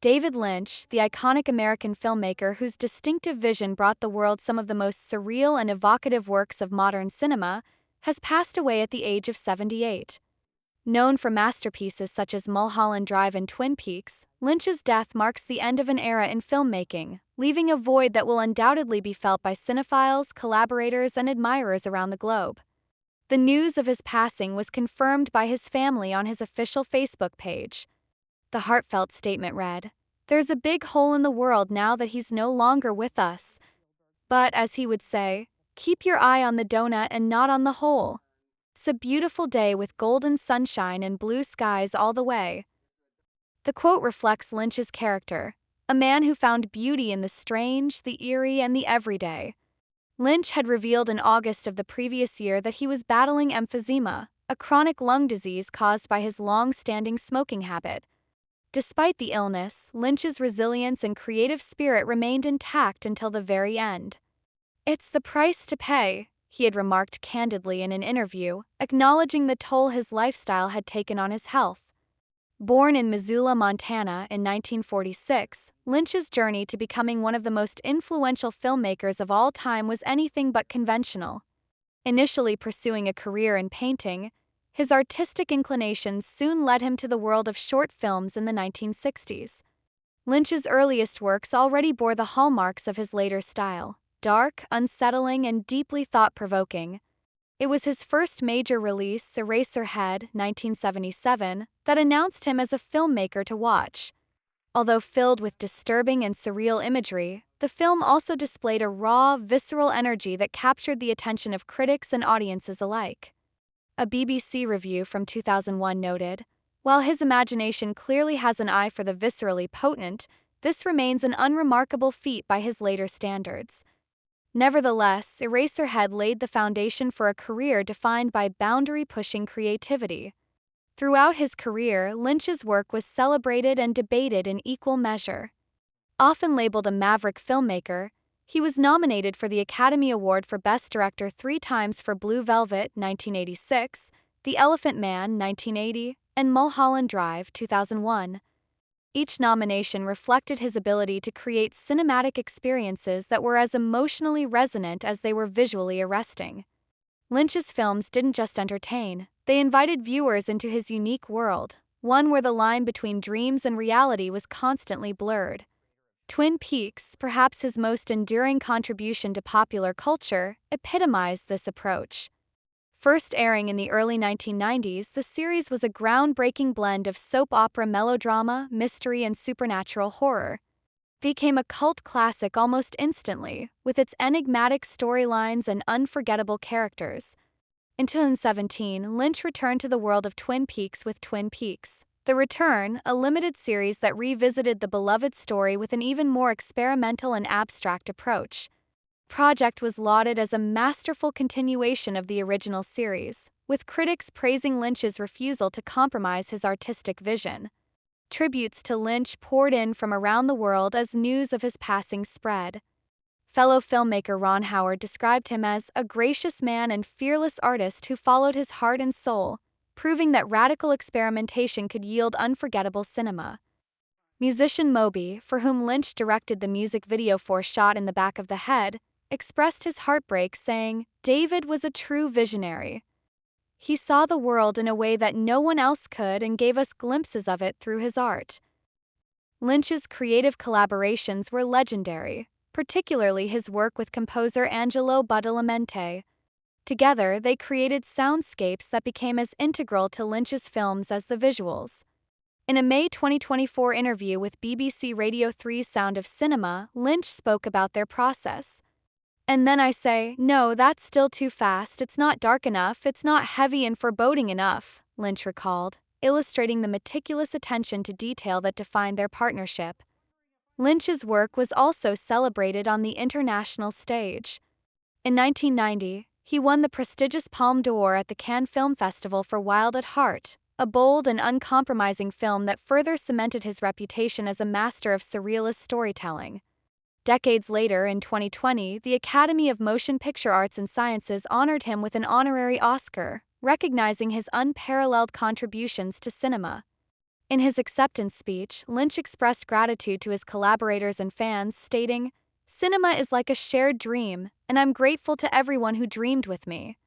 David Lynch, the iconic American filmmaker whose distinctive vision brought the world some of the most surreal and evocative works of modern cinema, has passed away at the age of 78. Known for masterpieces such as Mulholland Drive and Twin Peaks, Lynch's death marks the end of an era in filmmaking, leaving a void that will undoubtedly be felt by cinephiles, collaborators, and admirers around the globe. The news of his passing was confirmed by his family on his official Facebook page. The heartfelt statement read, "There's a big hole in the world now that he's no longer with us. But, as he would say, keep your eye on the donut and not on the hole. It's a beautiful day with golden sunshine and blue skies all the way." The quote reflects Lynch's character, a man who found beauty in the strange, the eerie, and the everyday. Lynch had revealed in August of the previous year that he was battling emphysema, a chronic lung disease caused by his long-standing smoking habit. Despite the illness, Lynch's resilience and creative spirit remained intact until the very end. "It's the price to pay," he had remarked candidly in an interview, acknowledging the toll his lifestyle had taken on his health. Born in Missoula, Montana in 1946, Lynch's journey to becoming one of the most influential filmmakers of all time was anything but conventional. Initially pursuing a career in painting, his artistic inclinations soon led him to the world of short films in the 1960s. Lynch's earliest works already bore the hallmarks of his later style: dark, unsettling, and deeply thought-provoking. It was his first major release, Eraserhead, 1977, that announced him as a filmmaker to watch. Although filled with disturbing and surreal imagery, the film also displayed a raw, visceral energy that captured the attention of critics and audiences alike. A BBC review from 2001 noted, "While his imagination clearly has an eye for the viscerally potent, this remains an unremarkable feat by his later standards." Nevertheless, Eraserhead laid the foundation for a career defined by boundary-pushing creativity. Throughout his career, Lynch's work was celebrated and debated in equal measure. Often labeled a maverick filmmaker, he was nominated for the Academy Award for Best Director 3 times for Blue Velvet, 1986, The Elephant Man, 1980, and Mulholland Drive, 2001. Each nomination reflected his ability to create cinematic experiences that were as emotionally resonant as they were visually arresting. Lynch's films didn't just entertain, they invited viewers into his unique world, one where the line between dreams and reality was constantly blurred. Twin Peaks, perhaps his most enduring contribution to popular culture, epitomized this approach. First airing in the early 1990s, the series was a groundbreaking blend of soap opera melodrama, mystery, and supernatural horror. It became a cult classic almost instantly, with its enigmatic storylines and unforgettable characters. In 2017, Lynch returned to the world of Twin Peaks with Twin Peaks: The Return, a limited series that revisited the beloved story with an even more experimental and abstract approach. The project was lauded as a masterful continuation of the original series, with critics praising Lynch's refusal to compromise his artistic vision. Tributes to Lynch poured in from around the world as news of his passing spread. Fellow filmmaker Ron Howard described him as a gracious man and fearless artist who followed his heart and soul, proving that radical experimentation could yield unforgettable cinema. Musician Moby, for whom Lynch directed the music video for Shot in the Back of the Head, expressed his heartbreak saying, "David was a true visionary. He saw the world in a way that no one else could and gave us glimpses of it through his art." Lynch's creative collaborations were legendary, particularly his work with composer Angelo Badalamenti. Together, they created soundscapes that became as integral to Lynch's films as the visuals. In a May 2024 interview with BBC Radio 3's Sound of Cinema, Lynch spoke about their process. "And then I say, no, that's still too fast, it's not dark enough, it's not heavy and foreboding enough," Lynch recalled, illustrating the meticulous attention to detail that defined their partnership. Lynch's work was also celebrated on the international stage. In 1990, he won the prestigious Palme d'Or at the Cannes Film Festival for Wild at Heart, a bold and uncompromising film that further cemented his reputation as a master of surrealist storytelling. Decades later, in 2020, the Academy of Motion Picture Arts and Sciences honored him with an honorary Oscar, recognizing his unparalleled contributions to cinema. In his acceptance speech, Lynch expressed gratitude to his collaborators and fans, stating, "Cinema is like a shared dream, and I'm grateful to everyone who dreamed with me."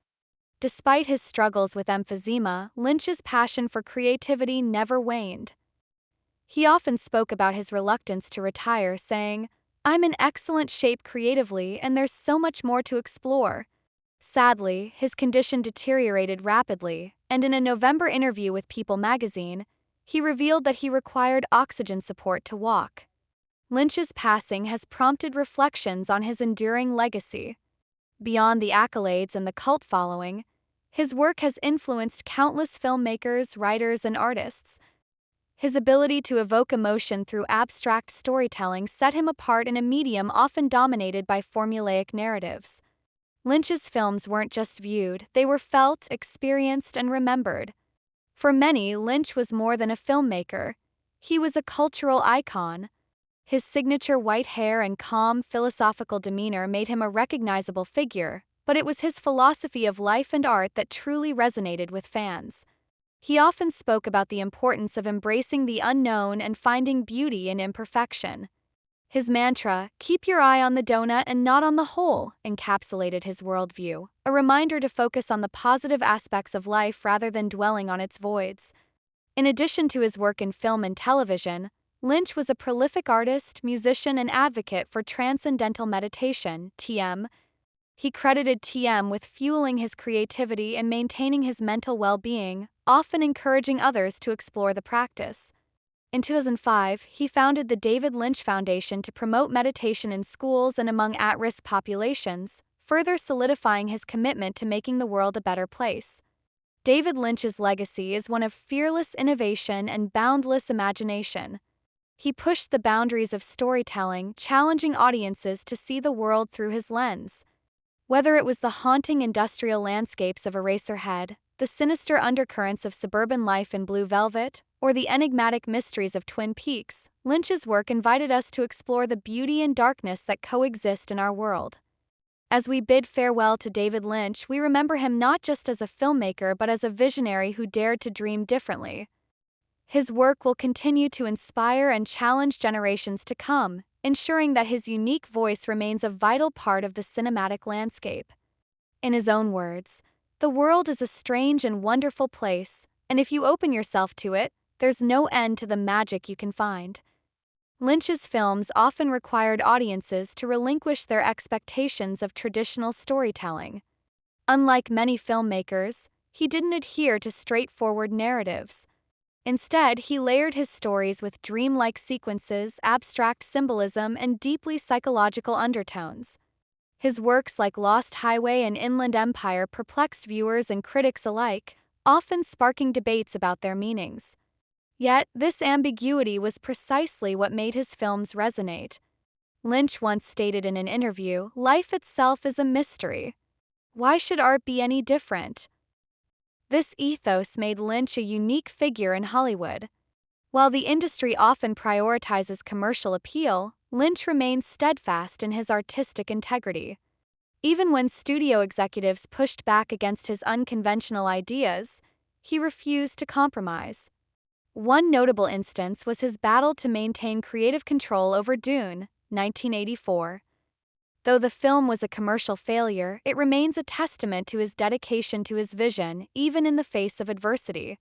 Despite his struggles with emphysema, Lynch's passion for creativity never waned. He often spoke about his reluctance to retire, saying, "I'm in excellent shape creatively, and there's so much more to explore." Sadly, his condition deteriorated rapidly, and in a November interview with People magazine, he revealed that he required oxygen support to walk. Lynch's passing has prompted reflections on his enduring legacy. Beyond the accolades and the cult following, his work has influenced countless filmmakers, writers, and artists. His ability to evoke emotion through abstract storytelling set him apart in a medium often dominated by formulaic narratives. Lynch's films weren't just viewed, they were felt, experienced, and remembered. For many, Lynch was more than a filmmaker. He was a cultural icon. His signature white hair and calm, philosophical demeanor made him a recognizable figure, but it was his philosophy of life and art that truly resonated with fans. He often spoke about the importance of embracing the unknown and finding beauty in imperfection. His mantra, "Keep your eye on the donut and not on the hole," encapsulated his worldview, a reminder to focus on the positive aspects of life rather than dwelling on its voids. In addition to his work in film and television, Lynch was a prolific artist, musician, and advocate for transcendental meditation, TM. He credited TM with fueling his creativity and maintaining his mental well-being, often encouraging others to explore the practice. In 2005, he founded the David Lynch Foundation to promote meditation in schools and among at-risk populations, further solidifying his commitment to making the world a better place. David Lynch's legacy is one of fearless innovation and boundless imagination. He pushed the boundaries of storytelling, challenging audiences to see the world through his lens. Whether it was the haunting industrial landscapes of Eraserhead, the sinister undercurrents of suburban life in Blue Velvet, or the enigmatic mysteries of Twin Peaks, Lynch's work invited us to explore the beauty and darkness that coexist in our world. As we bid farewell to David Lynch, we remember him not just as a filmmaker but as a visionary who dared to dream differently. His work will continue to inspire and challenge generations to come, ensuring that his unique voice remains a vital part of the cinematic landscape. In his own words, "The world is a strange and wonderful place, and if you open yourself to it, there's no end to the magic you can find." Lynch's films often required audiences to relinquish their expectations of traditional storytelling. Unlike many filmmakers, he didn't adhere to straightforward narratives. Instead, he layered his stories with dreamlike sequences, abstract symbolism, and deeply psychological undertones. His works like Lost Highway and Inland Empire perplexed viewers and critics alike, often sparking debates about their meanings. Yet, this ambiguity was precisely what made his films resonate. Lynch once stated in an interview, "Life itself is a mystery. Why should art be any different?" This ethos made Lynch a unique figure in Hollywood. While the industry often prioritizes commercial appeal, Lynch remains steadfast in his artistic integrity. Even when studio executives pushed back against his unconventional ideas, he refused to compromise. One notable instance was his battle to maintain creative control over Dune, 1984. Though the film was a commercial failure, it remains a testament to his dedication to his vision, even in the face of adversity.